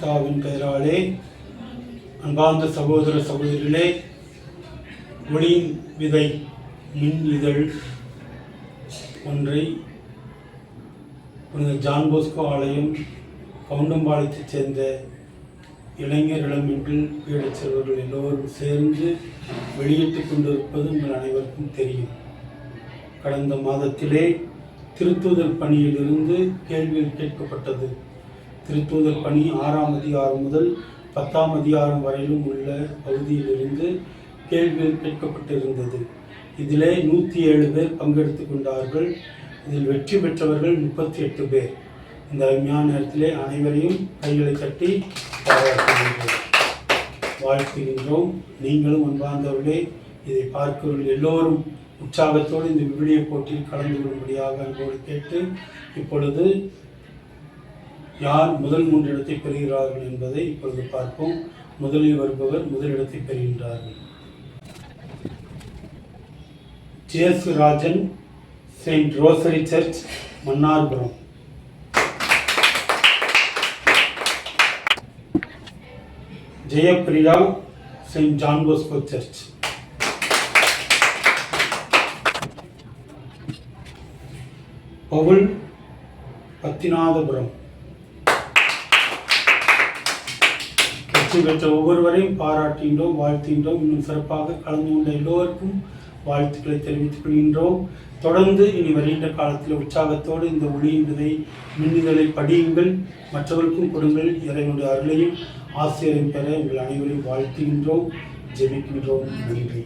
தாவின் பெயராலே அன்பார்ந்த சகோதர சகோதரிகளே, ஒளியின் விதை மின் இதழ் ஒன்றை புனித ஜான் போஸ்கோ ஆலயம் கவுண்டம்பாளையத்தைச் சேர்ந்த இளைஞர் இளமென்றில் பீடச் செல்வர்கள் எல்லோரும் சேர்ந்து வெளியிட்டுக் கொண்டிருப்பது உங்கள் அனைவருக்கும் தெரியும். கடந்த மாதத்திலே திருத்தூதர் பணியிலிருந்து கேள்விகள் கேட்கப்பட்டது. திருத்தூதர் பணி 6ஆம் அதிகாரம் முதல் 10ஆம் அதிகாரம் வரையிலும் உள்ள பகுதியிலிருந்து கேள்விகள் கேட்கப்பட்டிருந்தது. இதிலே 107 பேர் பங்கெடுத்து கொண்டார்கள். இதில் வெற்றி பெற்றவர்கள் 38 பேர். இந்த அருமையான நேரத்திலே அனைவரையும் கைகளை தட்டி வாழ்த்துகின்றோம். நீங்களும் அன்பார்ந்தவர்களே, இதை பார்க்கிறவர்கள் எல்லோரும் உற்சாகத்தோடு இந்த விவிலிய போட்டியில் கலந்து கொள்ளும்படியாக அன்போடு கேட்டு, இப்பொழுது யார் முதல் 3 இடத்தை பெறுகிறார்கள் என்பதை இப்பொழுது பார்ப்போம். முதலில் வருபவர் முதலிடத்தை பெறுகின்றார்கள். Jesu Rajan, Saint Rosary Church, Mannarpuram. Jayapriya, Saint John Bosco Church. Paul, Pathinathapuram. வெற்றி பெற்ற ஒவ்வொருவரையும் பாராட்டுகின்றோம், வாழ்த்துகின்றோம். இன்னும் சிறப்பாக கலந்து கொண்ட எல்லோருக்கும் வாழ்த்துக்களை தெரிவித்துக் கொள்கின்றோம். தொடர்ந்து இனி வருகின்ற காலத்தில் உற்சாகத்தோடு இந்த ஒளியின் விதை மின்னிதழை படியுங்கள், மற்றவர்களுக்கும் கொடுங்கள். இறைவனுடைய அருளையும் ஆசிரியரையும் பெற உங்கள் அனைவரையும் வாழ்த்துகின்றோம், ஜெபிக்கின்றோம். நன்றி.